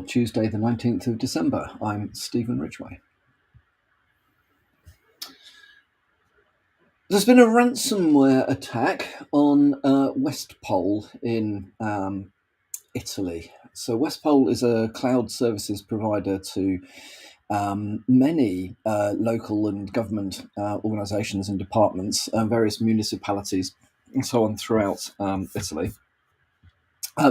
Tuesday, the 19th of December. I'm Stephen Ridgway. There's been a ransomware attack on Westpol in Italy. So, Westpol is a cloud services provider to many local and government organisations and departments, various municipalities, and so on throughout Italy.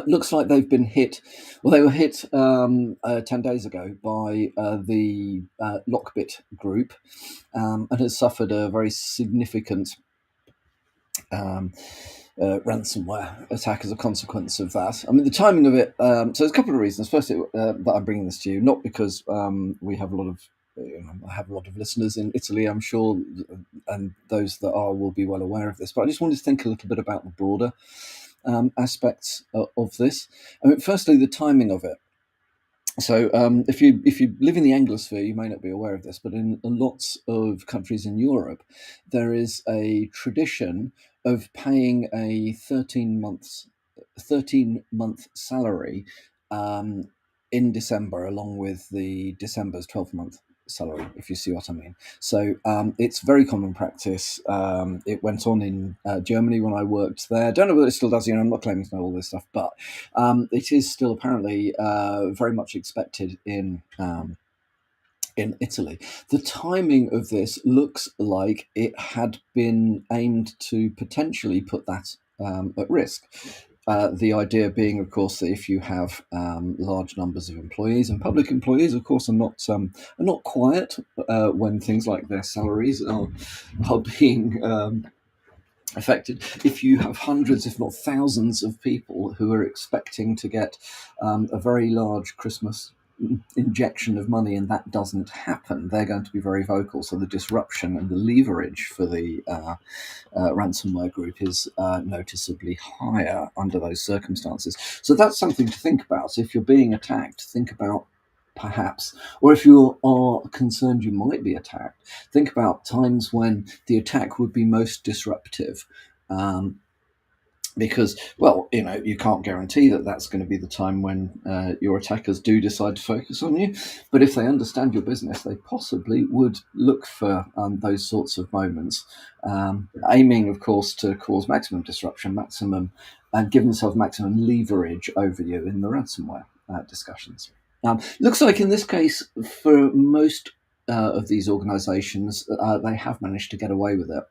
Looks like they've been hit. Well, they were hit 10 days ago by the Lockbit group and has suffered a very significant um, ransomware attack as a consequence of that. I mean, the timing of it. So there's a couple of reasons. Firstly, that I'm bringing this to you, not because we have a lot of. I have a lot of listeners in Italy, I'm sure, and those that are will be well aware of this. But I just wanted to think a little bit about the broader aspects of this. I mean, firstly, the timing of it. So, if you live in the Anglosphere, you may not be aware of this, but in lots of countries in Europe, there is a tradition of paying a 13-month salary in December, along with the December's 12th month salary, if you see what I mean. So it's very common practice. It went on in Germany when I worked there. Don't know whether it still does. I'm not claiming to know all this stuff, but it is still apparently very much expected in Italy. The timing of this looks like it had been aimed to potentially put that at risk. The idea being, of course, that if you have large numbers of employees, and public employees, of course, are not quiet when things like their salaries are being affected. If you have hundreds, if not thousands, of people who are expecting to get a very large Christmas injection of money and that doesn't happen, they're going to be very vocal. So the disruption and the leverage for the ransomware group is noticeably higher under those circumstances. So that's something to think about. If you're being attacked, think about perhaps, or if you are concerned you might be attacked, think about times when the attack would be most disruptive. Because, well, you can't guarantee that that's going to be the time when your attackers do decide to focus on you. But if they understand your business, they possibly would look for those sorts of moments, aiming, of course, to cause maximum disruption, and give themselves maximum leverage over you in the ransomware discussions. Looks like in this case, for most of these organisations, they have managed to get away with it.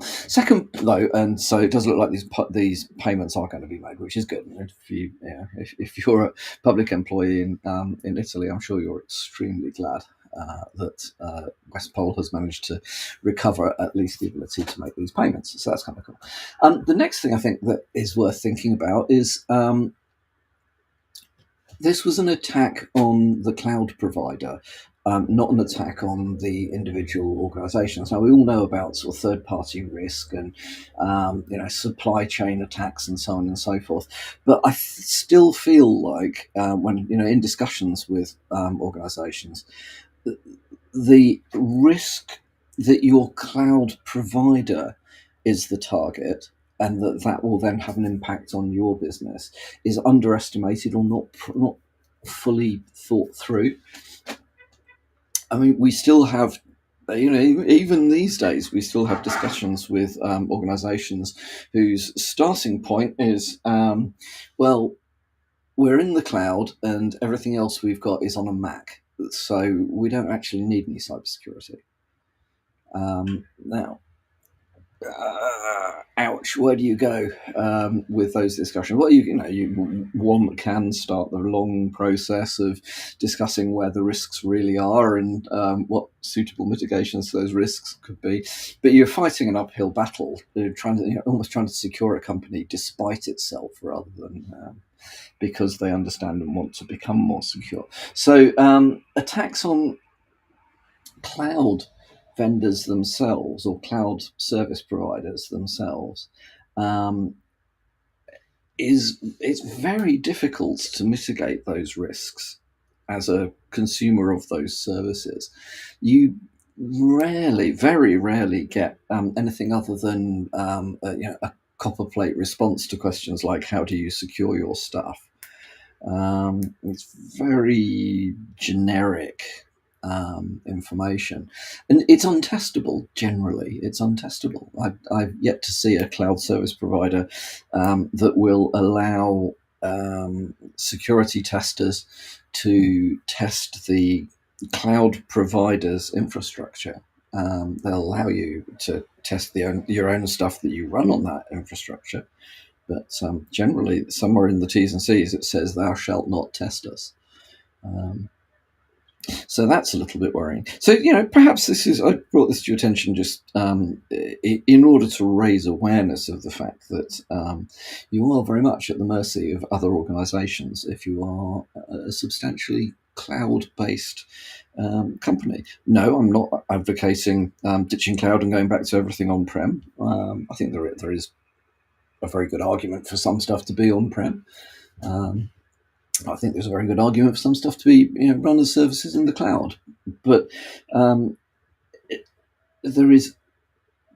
Second, though, and so it does look like these payments are going to be made, which is good. If you're a public employee in Italy, I'm sure you're extremely glad that Westpol has managed to recover at least the ability to make these payments. So that's kind of cool. The next thing I think that is worth thinking about is this was an attack on the cloud provider, not an attack on the individual organisations. Now, we all know about sort of third-party risk and supply chain attacks and so on and so forth. But I still feel like when in discussions with organisations, the risk that your cloud provider is the target and that will then have an impact on your business is underestimated or not fully thought through. I mean, we still have, even these days, we still have discussions with organisations whose starting point is, well, we're in the cloud and everything else we've got is on a Mac, so we don't actually need any cybersecurity. Now, ouch, where do you go with those discussions? Well, one can start the long process of discussing where the risks really are and what suitable mitigations to those risks could be. But you're fighting an uphill battle, almost trying to secure a company despite itself rather than because they understand and want to become more secure. So attacks on cloud vendors themselves or cloud service providers themselves it's very difficult to mitigate those risks as a consumer of those services. You very rarely get anything other than a copper plate response to questions like how do you secure your stuff. It's very generic information, and it's untestable. Generally, it's untestable. I've yet to see a cloud service provider that will allow security testers to test the cloud provider's infrastructure. They'll allow you to test your own stuff that you run on that infrastructure, but generally, somewhere in the T's and C's, it says "Thou shalt not test us." Um, so that's a little bit worrying. So, perhaps I brought this to your attention just in order to raise awareness of the fact that you are very much at the mercy of other organisations if you are a substantially cloud-based company. No, I'm not advocating ditching cloud and going back to everything on-prem. I think there is a very good argument for some stuff to be on-prem. I think there's a very good argument for some stuff to be run as services in the cloud. But there is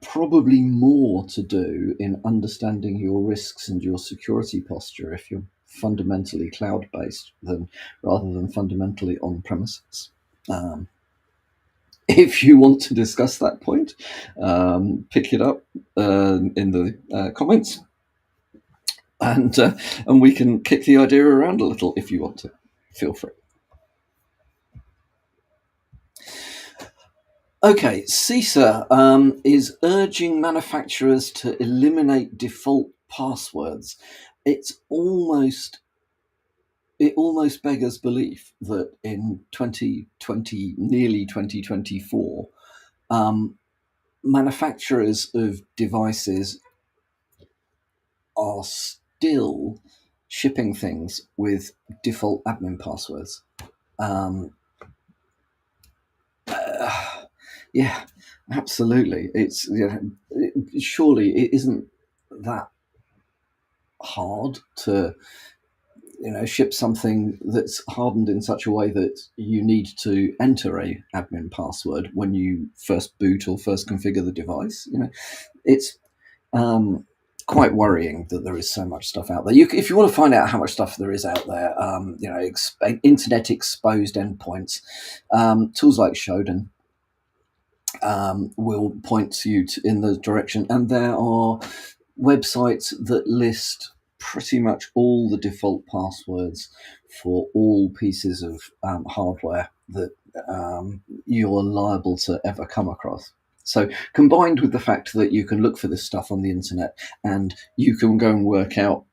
probably more to do in understanding your risks and your security posture if you're fundamentally cloud-based rather than fundamentally on-premises. If you want to discuss that point, pick it up in the comments. And we can kick the idea around a little if you want to. Feel free. Okay, CISA is urging manufacturers to eliminate default passwords. It almost beggars belief that in 2020, nearly 2024, manufacturers of devices are still shipping things with default admin passwords. Yeah, absolutely. It's surely it isn't that hard to ship something that's hardened in such a way that you need to enter a admin password when you first boot or first configure the device. It's quite worrying that there is so much stuff out there. If you want to find out how much stuff there is out there, internet exposed endpoints, tools like Shodan will point you in the direction, and there are websites that list pretty much all the default passwords for all pieces of hardware that you're liable to ever come across. So combined with the fact that you can look for this stuff on the internet and you can go and work out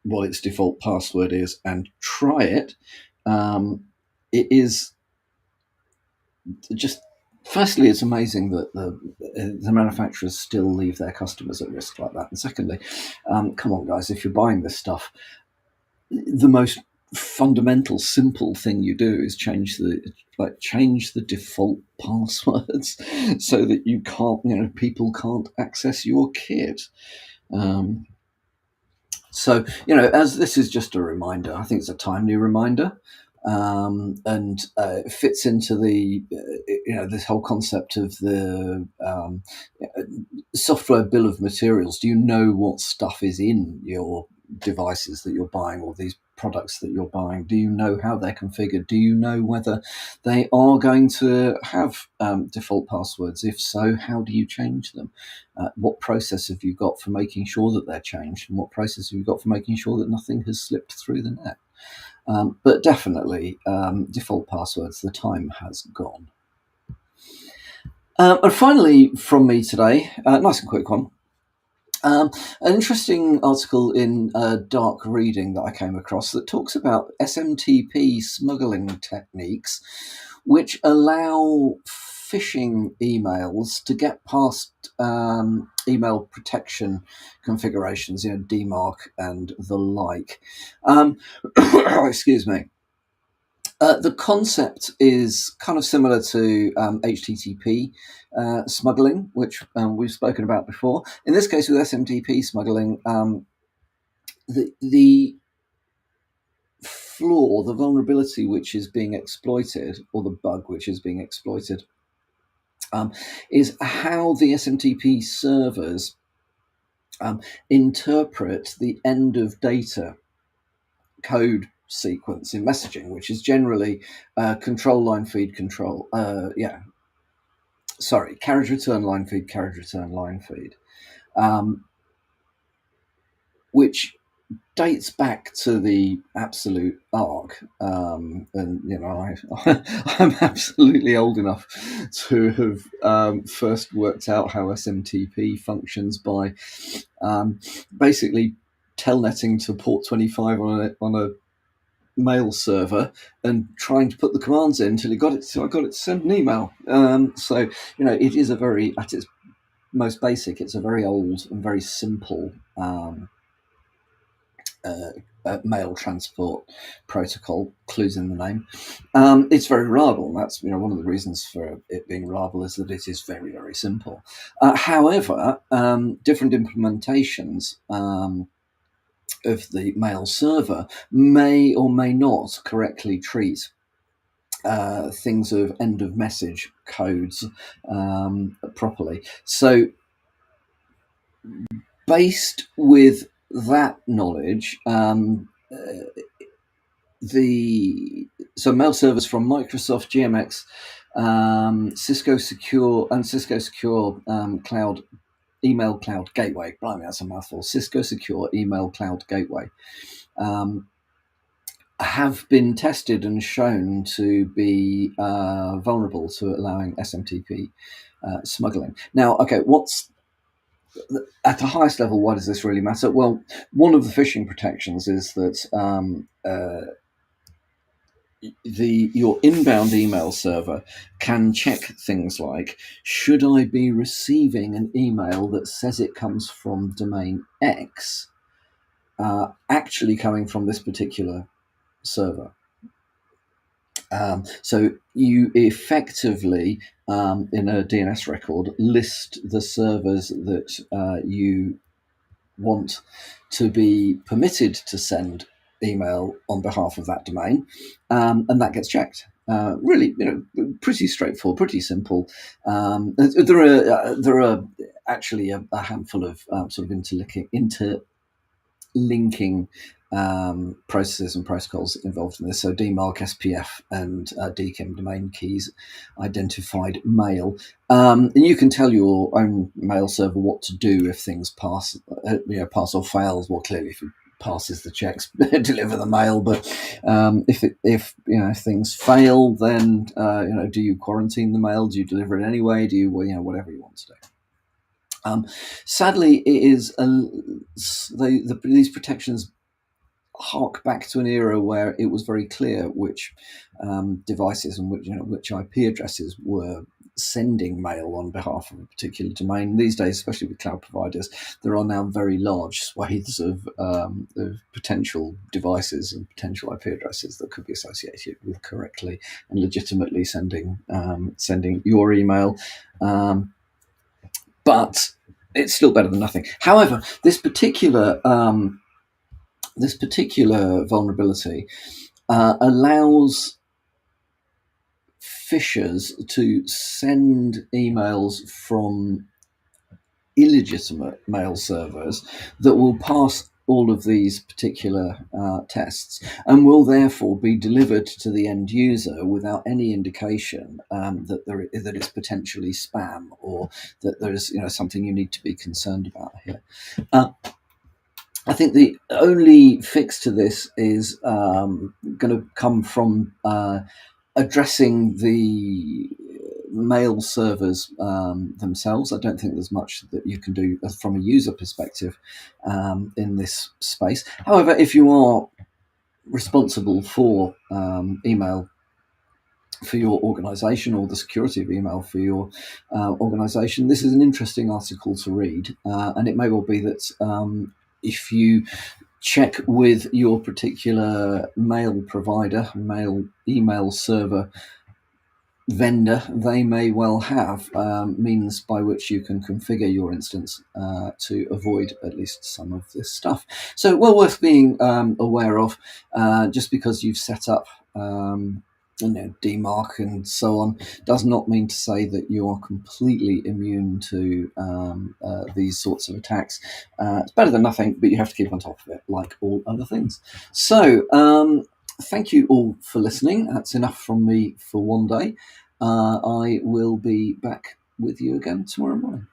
what its default password is and try it, it is just, firstly, it's amazing that the manufacturers still leave their customers at risk like that. And secondly, come on, guys, if you're buying this stuff, the most fundamental, simple thing you do is change the default passwords so that you can't, people can't access your kit. So, as this is just a reminder, I think it's a timely reminder. And it fits into the this whole concept of the software bill of materials. Do you know what stuff is in your devices that you're buying, or these products that you're buying? Do you know how they're configured? Do you know whether they are going to have default passwords? If so, how do you change them? What process have you got for making sure that they're changed, and what process have you got for making sure that nothing has slipped through the net? But definitely, default passwords, the time has gone. And finally, from me today, nice and quick one. An interesting article in Dark Reading that I came across that talks about SMTP smuggling techniques, which allow phishing emails to get past email protection configurations, DMARC and the like. Excuse me. The concept is kind of similar to HTTP smuggling, which we've spoken about before. In this case, with SMTP smuggling, the flaw, the vulnerability which is being exploited, or the bug which is being exploited, is how the SMTP servers interpret the end of data code sequence in messaging, which is generally control line feed control. Carriage return line feed, carriage return line feed, which dates back to the absolute ARC, and I'm absolutely old enough to have first worked out how SMTP functions by basically telnetting to port 25 on a mail server and trying to put the commands in until I got it to send an email. So it is at its most basic, it's a very old and very simple mail transport protocol. Clues in the name. It's very reliable, and that's one of the reasons for it being reliable is that it is very, very simple. However, different implementations of the mail server may or may not correctly treat things of end of message codes properly. So based with that knowledge, mail servers from Microsoft, GMX, Cisco Secure, and Cisco Secure Cloud Email Cloud Gateway. Blimey, that's a mouthful. Cisco Secure Email Cloud Gateway have been tested and shown to be vulnerable to allowing SMTP smuggling. Now, okay, what's at the highest level? Why does this really matter? Well, one of the phishing protections is that your inbound email server can check things like, should I be receiving an email that says it comes from domain X actually coming from this particular server? So you effectively, in a DNS record, list the servers that you want to be permitted to send email on behalf of that domain, and that gets checked. Really, pretty straightforward, pretty simple. There are actually a handful of sort of interlinking processes and protocols involved in this. So DMARC, SPF, and DKIM domain keys identified mail. And you can tell your own mail server what to do if things pass or fails. Well, clearly, if it passes the checks, deliver the mail. But if things fail, then do you quarantine the mail? Do you deliver it anyway? Do you whatever you want to do? Sadly, it is these protections hark back to an era where it was very clear which devices and which IP addresses were sending mail on behalf of a particular domain. These days, especially with cloud providers, there are now very large swathes of potential devices and potential IP addresses that could be associated with correctly and legitimately sending your email. But it's still better than nothing. However, this particular vulnerability allows phishers to send emails from illegitimate mail servers that will pass all of these particular tests and will therefore be delivered to the end user without any indication that it's potentially spam or that there's something you need to be concerned about here. I think the only fix to this is going to come from addressing the mail servers themselves. I don't think there's much that you can do from a user perspective in this space. However, if you are responsible for email for your organization or the security of email for your organization, this is an interesting article to read, and it may well be that if you check with your particular mail provider, email server vendor, they may well have means by which you can configure your instance to avoid at least some of this stuff. So well worth being aware of. Just because you've set up DMARC and so on does not mean to say that you are completely immune to these sorts of attacks. It's better than nothing, but you have to keep on top of it, like all other things. So Thank you all for listening. That's enough from me for one day. I will be back with you again tomorrow morning.